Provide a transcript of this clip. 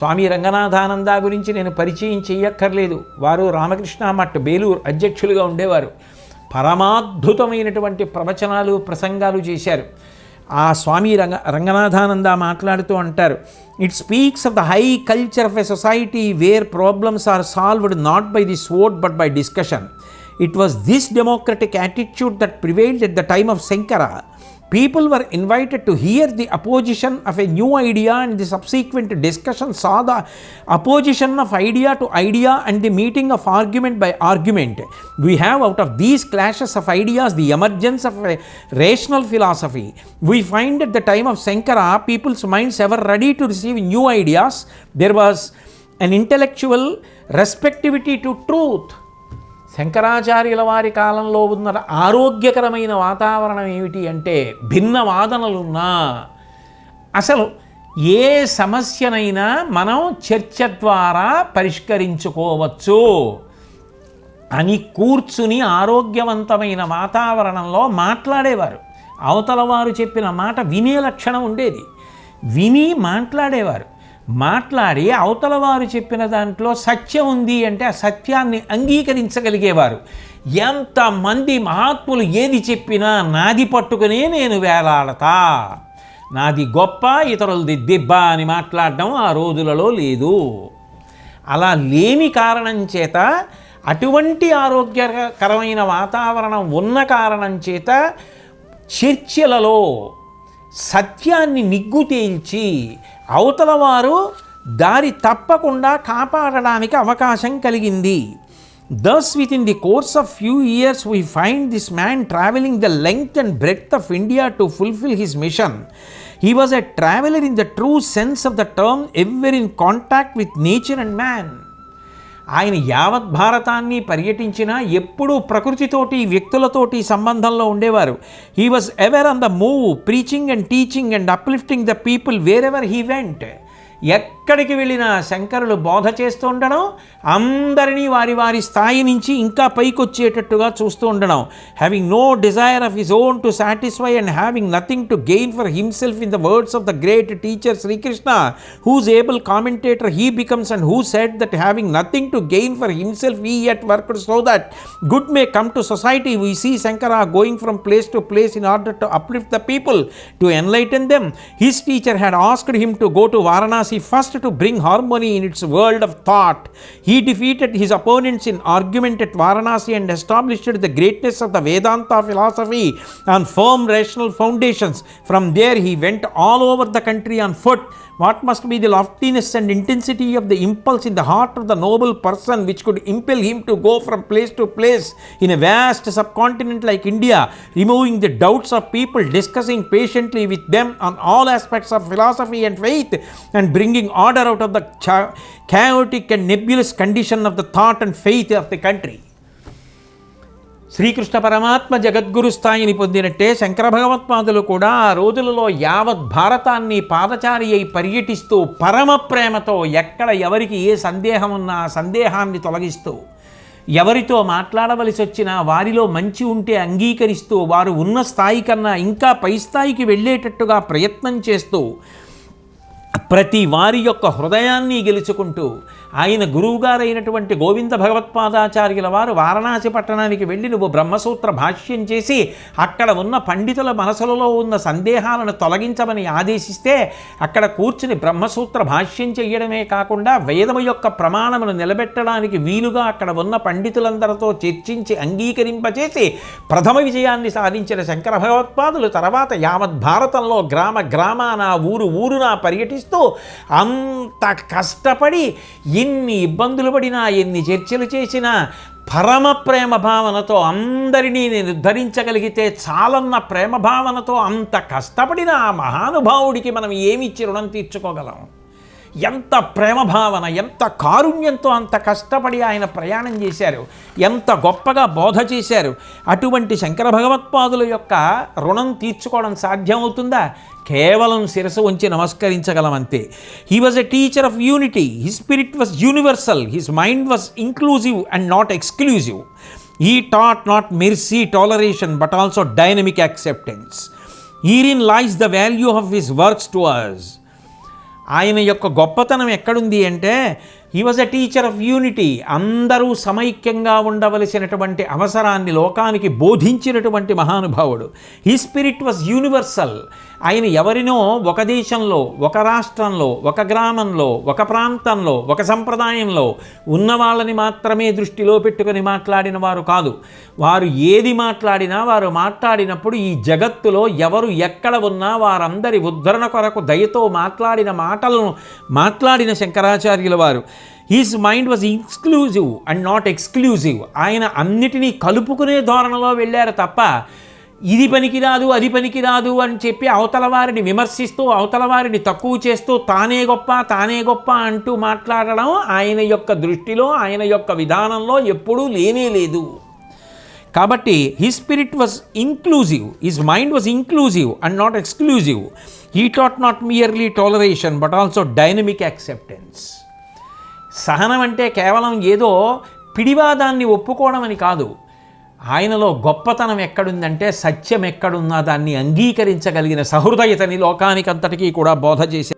స్వామి రంగనాథానంద గురించి నేను పరిచయం చేయక్కర్లేదు. వారు రామకృష్ణ మఠ్ బేలూరు అధ్యక్షులుగా ఉండేవారు. పరమాద్భుతమైనటువంటి ప్రవచనాలు ప్రసంగాలు చేశారు. ఆ స్వామి రంగనాథానంద మాట్లాడుతూ అంటారు, it speaks of the high culture of a society where problems are solved not by the sword but by discussion. It was this democratic attitude that prevailed at the time of Sankara. People were invited to hear the opposition of a new idea, and the subsequent discussion saw the opposition of idea to idea and the meeting of argument by argument. We have out of these clashes of ideas the emergence of a rational philosophy. We find at the time of Sankara people's minds ever ready to receive new ideas. There was an intellectual receptivity to truth. శంకరాచార్యుల వారి కాలంలో ఉన్న ఆరోగ్యకరమైన వాతావరణం ఏమిటి అంటే, భిన్న వాదనలున్నా అసలు ఏ సమస్యనైనా మనం చర్చ ద్వారా పరిష్కరించుకోవచ్చు అని కూర్చుని ఆరోగ్యవంతమైన వాతావరణంలో మాట్లాడేవారు. అవతల వారు చెప్పిన మాట వినే లక్షణం ఉండేది. విని మాట్లాడేవారు. మాట్లాడి అవతల వారు చెప్పిన దాంట్లో సత్యం ఉంది అంటే ఆ సత్యాన్ని అంగీకరించగలిగేవారు. ఎంతమంది మహాత్ములు ఏది చెప్పినా నాది పట్టుకునే నేను వేలాడతా, నాది గొప్ప ఇతరులది దిబ్బ అని మాట్లాడడం ఆ రోజులలో లేదు. అలా లేని కారణం చేత, అటువంటి ఆరోగ్యకరమైన వాతావరణం ఉన్న కారణం చేత చర్చలలో సత్యాన్ని నిగ్గు తేల్చి అవతల వారు దారి తప్పకుండా కాపాడడానికి అవకాశం కలిగింది. Thus, within the course of few years, we find this man traveling the length and breadth of India to fulfill his mission. He was a traveler in the true sense of the term, ever in contact with nature and man. ఆయన యావత్ భారతాన్ని పర్యటించినా ఎప్పుడూ ప్రకృతితోటి వ్యక్తులతోటి సంబంధంలో ఉండేవారు. He was ever on the move, preaching and teaching and uplifting the people wear ever he went. ఎక్కడికి వెళ్ళినా శంకరులు బోధ చేస్తూ ఉండడం, అందరినీ వారి వారి స్థాయి నుంచి ఇంకా పైకి వచ్చేటట్టుగా చూస్తూ ఉండడం. Having no desire of his own to satisfy and having nothing to gain for himself, in the words of the great teacher Srikrishna, whose able commentator he becomes and who said that having nothing to gain for himself he yet worked so that good may come to society. We see Shankara going from place to place in order to uplift the people, to enlighten them. His teacher had asked him to go to Varanasi first to bring harmony in its world of thought. He defeated his opponents in argument at Varanasi and established the greatness of the Vedanta philosophy on firm rational foundations. From there he went all over the country on foot. What must be the loftiness and intensity of the impulse in the heart of the noble person which could impel him to go from place to place in a vast subcontinent like India, removing the doubts of people, discussing patiently with them on all aspects of philosophy and faith, and bringing order out of the chaotic and nebulous condition of the thought and faith of the country. Srikrishna పరమాత్మ జగద్గురు స్థాయిని పొందినట్టే శంకర భగవత్పాదులు కూడా ఆ రోజులలో యావత్ భారతాన్ని పాదచారి అయి పర్యటిస్తూ పరమ ప్రేమతో ఎక్కడ ఎవరికి ఏ సందేహం ఉన్నా ఆ సందేహాన్ని తొలగిస్తూ, ఎవరితో మాట్లాడవలసి వచ్చినా వారిలో మంచి ఉంటే అంగీకరిస్తూ, వారు ఉన్న స్థాయి కన్నా ఇంకా పై స్థాయికి వెళ్ళేటట్టుగా ప్రయత్నం చేస్తూ, ప్రతి వారి యొక్క హృదయాన్ని గెలుచుకుంటూ, ఆయన గురువుగారైనటువంటి గోవింద భగవత్పాదాచార్యుల వారు వారణాసి పట్టణానికి వెళ్ళి నువ్వు బ్రహ్మసూత్ర భాష్యం చేసి అక్కడ ఉన్న పండితుల మనసులలో ఉన్న సందేహాలను తొలగించమని ఆదేశిస్తే, అక్కడ కూర్చుని బ్రహ్మసూత్ర భాష్యం చేయడమే కాకుండా వేదము యొక్క ప్రమాణమును నిలబెట్టడానికి వీలుగా అక్కడ ఉన్న పండితులందరితో చర్చించి అంగీకరింపచేసి ప్రథమ విజయాన్ని సాధించిన శంకర భగవత్పాదులు తర్వాత యావత్ భారతంలో గ్రామ గ్రామాన ఊరు ఊరున పర్యటిస్తూ అంత కష్టపడి ఎన్ని ఇబ్బందులు పడినా, ఎన్ని చర్చలు చేసినా పరమ ప్రేమ భావనతో అందరినీ నేను ఉద్ధరించగలిగితే చాలన్న ప్రేమ భావనతో అంత కష్టపడిన ఆ మహానుభావుడికి మనం ఏమిచ్చి రుణం తీర్చుకోగలం? ఎంత ప్రేమ భావన, ఎంత కారుణ్యంతో అంత కష్టపడి ఆయన ప్రయాణం చేశారు, ఎంత గొప్పగా బోధ చేశారు. అటువంటి శంకర భగవత్పాదుల యొక్క రుణం తీర్చుకోవడం సాధ్యమవుతుందా? కేవలం శిరసు ఉంచి నమస్కరించగలమంతే. He was a teacher of unity. His spirit was universal. His mind was inclusive and not exclusive. He taught not mercy, toleration, but also dynamic acceptance. Herein lies the value of his works to us. ఆయన యొక్క గొప్పతనం ఎక్కడుంది అంటే he was a teacher of unity. అందరూ సమైక్యంగా ఉండవలసినటువంటి అవసరాన్ని లోకానికి బోధించినటువంటి మహానుభావుడు. He spirit was universal. ఆయన ఎవరినో ఒక దేశంలో, ఒక రాష్ట్రంలో, ఒక గ్రామంలో, ఒక ప్రాంతంలో, ఒక సంప్రదాయంలో ఉన్న వాళ్ళని మాత్రమే దృష్టిలో పెట్టుకొని మాట్లాడిన వారు కాదు. వారు ఏది మాట్లాడినా, వారు మాట్లాడినప్పుడు ఈ జగత్తులో ఎవరు ఎక్కడ ఉన్నా వారందరి ఉద్ధరణ కొరకు దయతో మాట్లాడిన మాటలను మాట్లాడిన శంకరాచార్యుల వారు. His mind was inclusive and not exclusive. ఆయన అన్నిటినీ కలుపుకునే ధోరణిలో వెళ్ళారు తప్ప ఇది పనికిరాదు, అది పనికిరాదు అని చెప్పి అవతల వారిని విమర్శిస్తూ, అవతల వారిని తక్కువ చేస్తూ తానే గొప్ప అంటూ మాట్లాడడం ఆయన యొక్క దృష్టిలో, ఆయన యొక్క విధానంలో ఎప్పుడూ లేనే లేదు. కాబట్టి his spirit was inclusive, his mind was inclusive and not exclusive. He taught not merely toleration but also dynamic acceptance. సహనం అంటే కేవలం ఏదో పిడివాదాన్ని ఒప్పుకోవడం అని కాదు. ఆయనలో గొప్పతనం ఎక్కడుందంటే సత్యం ఎక్కడున్నా దాన్ని అంగీకరించగలిగిన సహృదయతని లోకానికంతటికీ కూడా బోధ చేసే